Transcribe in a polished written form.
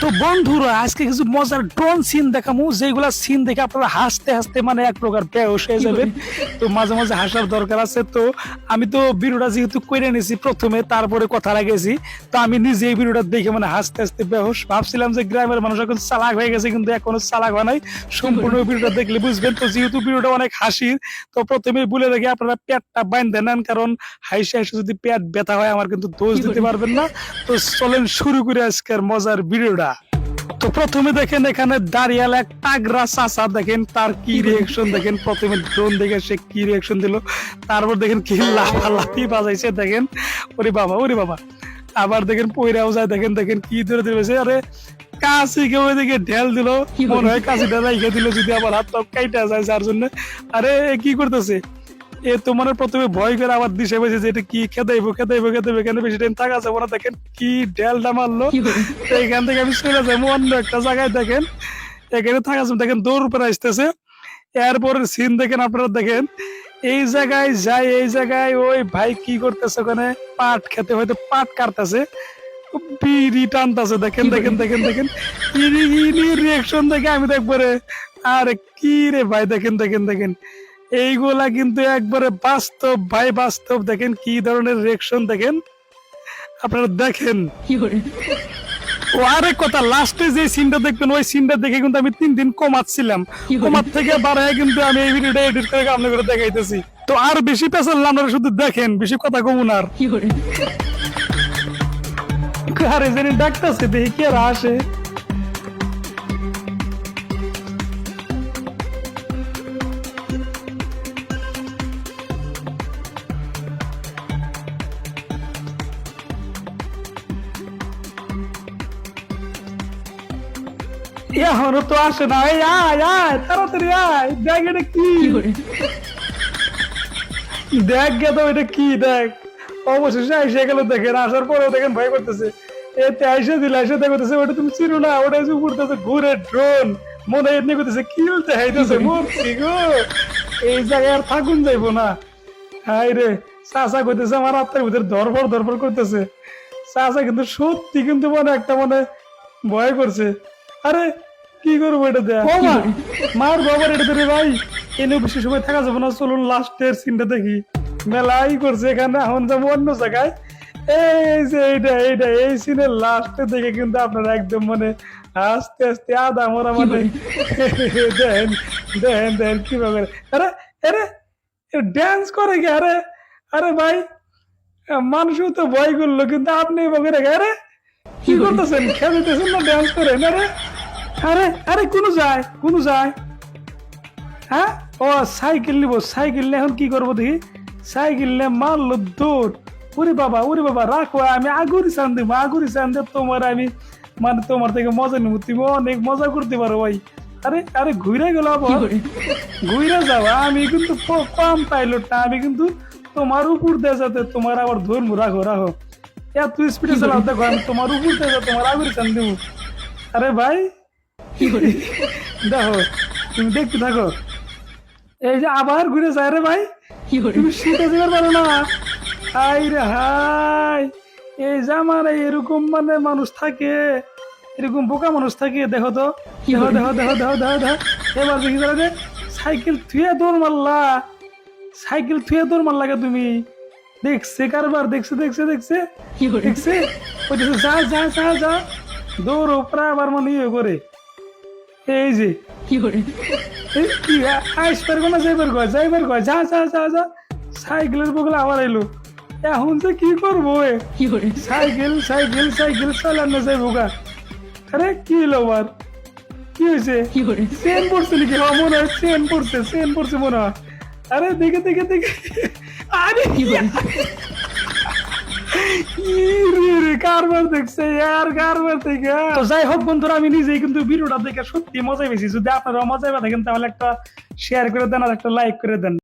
তো বন্ধুরা আজকে কিছু মজার ড্রোন সিন দেখামু, যেগুলা সিন দেখে আপনারা হাসতে হাসতে মানে এক প্রকার বেহুশ হয়ে যাবেন। তো মাঝে মাঝে হাসার দরকার আছে। তো আমি তো ভিডিওটা যেহেতু করে নিয়েছি প্রথমে, তারপরে কথা লাগিয়েছি, তো আমি নিজে এই ভিডিওটা দেখে মানে হাসতে হাসতে বেহুশ। ভাবছিলাম যে গ্রামের মানুষ এখন চালাক হয়ে গেছে, কিন্তু এখনো চালাক হয় নাই। সম্পূর্ণ ভিডিওটা দেখলে বুঝবেন। তো যেহেতু ভিডিওটা অনেক হাসির, তো প্রথমে বলে দেখি আপনারা পেটটা বাঁধে নেন, কারণ হাসি হাসি যদি পেট ব্যথা হয় আমার কিন্তু দোষ দিতে পারবেন না। তো চলেন শুরু করে আজকের মজার ভিডিওটা। তো প্রথমে দেখেন এখানে দাঁড়িয়াল এক টাগরা চাচা, দেখেন তার কি রিয়েকশন দেখেন। প্রথমে ড্রোন দেখে সে কি রিয়েকশন দিল, তারপর দেখেন কি লাফালাফি বাজাইছে, দেখেন ওরে বাবা ওরে বাবা। আবার দেখেন পয়রাও যায়, দেখেন দেখেন কি ধরে দিয়েছে। আরে কাশি কেউ এদিকে ঢেল দিল, মনে হয় কাশিটা রাইখে দিল যদি আবার হাত পাও কাইটা যায় যার জন্য। আরে কি করতেছে এ তো মানে প্রথমে ভয় করে আবার দিশে বসে যে এটা কি খেদাইবো খেদাইবো খেদাইবো, এখানে বেশি টাইম থাকা যাবো না। দেখেন কি ঢেলটা মারলো। তো এখান থেকে আমি চলে যাবো অন্য একটা জায়গায়। দেখেন এখানে থাকা যাবো, দেখেন দৌড় উপরে আসতেছে। এরপরের সিন দেখেন আপনারা, দেখেন এই জায়গায় যাই, এই জায়গায় ওই ভাই কি করতেছে, ওখানে পাট খেতে হয়তো পাট কাটতেছে, বিড়ি টানতেছে। দেখেন দেখেন দেখেন দেখেন রিয়েকশন দেখে আমি তো একবারে আরে কি রে ভাই, দেখেন দেখেন দেখেন এইগুলা কিন্তু একবারে বাস্তব ভাই, বাস্তব। দেখেন কি ধরনের রিয়েকশন দেখেন আপনারা, দেখেন। ও আরেক কথা, লাস্টে যে সিনটা দেখবেন ওই সিনটা দেখে কিন্তু আমি 3 দিন কমাচ্ছিলাম, কমার থেকে বাড়ায় কিন্তু আমি এই ভিডিওটা এডিট করে আপনাদের দেখাইতেছি। তো আর বেশি পেছালাম, আপনারা শুধু দেখেন, বেশি কথা কমুন। আর আরে জানি ডাকতেছে, দেখি কি আর আসে। এখনো তো আসে না, এই আয় আয় তাড়াতাড়ি আয়, দেখ এটা কি, দেখ গে তো এটা কি, দেখ অবশেষে এসে গেল। দেখেন আসার পরেও দেখেন ভয় করতেছে, এতে আইসে দিল, আইসে দেখতেছে ওটা তুমি চিনো না, ওটা যে উড়তেছে ঘুরে ড্রোন, মনে হয় এমনি করতেছে কিল দেখাইতেছে। মরছি গো, এই জায়গায় আর থাকুন যাইবো না। হাই রে, চাচা করতেছে আমার আত্মার ভিতরে ধরফর ধরফর করতেছে। চাচা কিন্তু সত্যি কিন্তু মানে একটা মানে ভয় করছে। আরে কি করবো এটা দেখ, মার বাবার এটা ধরে ভাই, এনে বেশি সময় থাকা যাবে না, চলুন লাস্টের সিনটা দেখি। মেলাই করছে এখানে, এখন যাবো অন্য জায়গায়। এই যে এইটা এইটা এই সিনের লাস্টে দেখে কিন্তু আপনারা একদম মানে আস্তে আস্তে আদা মরা মানে দেখেন দেখেন দেখেন কিভাবে। আরে আরে ড্যান্স করে কি? আরে আরে ভাই, মানুষও তো ভয় করলো, কিন্তু আপনি এভাবে রেখে আরে কি করতেছেন, খেলতেছেন না ড্যান্স করেন? আরে আরে আরে কোন যায় কোন যায়, হ্যাঁ ও সাইকেল নিবো, সাইকেল নিয়ে এখন কি করবো দেখি। সাইকেল নিয়ে মারলো দৌড়, ওরে বাবা রাখো, আমি আগুরি চান দেবো, আগুরি চান দেব তোমার আমি, মানে তোমার থেকে মজা নেবো, তুমি অনেক মজা করতে পারো ভাই। আরে আরে ঘুরে গেল, আবার ঘুরে যাওয়া, আমি কিন্তু কম পাইলট না, আমি কিন্তু তোমার উপর দিয়ে যাতে তোমার আবার ধরবো, রাখো রাখো, এত স্পিডে চালাও, দেখো আমি তোমার উপর দিয়ে তোমার আগুরি চান দেবো। আরে ভাই দেখো, তুমি দেখতে থাকো, এই যে আবার ঘুরে যায় রে ভাই, তুমি শীতে যাবার পারো না। হাই রে হাই, এই জামানায় এরকম মানে মানুষ থাকে, এরকম বোকা মানুষ থাকে। দেখো তো, দেখো দেখো দেখো দেখো দেখো দেখো, এবার দেখি যে সাইকেল থুয়ে দৌড় মারলা, সাইকেল থুয়ে দৌড় মারলাকে তুমি। দেখছে কারবার, দেখছে দেখছে দেখছে দেখছে, বলতেছে যা যা যা যা, দৌড় প্রায় আবার মানে ইয়ে করে। এই যে কি আইস পারবো না, যাইবার কয় যা যা যা যা, সাইকেলের বগলে আবার এলো। এখন যে কি করবো, সাইকেল সাইকেল সাইকেল চালানো যাইবো গা। আরে কি হলো আবার, কি হয়েছে, চেন পড়ছে নাকি? মনে হয় চেন পড়ছে, চেন পড়ছে মনে হয়। আরে দেখে দেখে দেখে, আরে কারবার দেখছে আর কারবার থেকে। তো যাই হোক বন্ধুরা, আমি নিজেই কিন্তু ভিডিওটা দেখে সত্যি মজা পেয়েছি। যদি আপনারা মজা পাবেন তাহলে একটা শেয়ার করে দেন আর একটা লাইক করে দেন।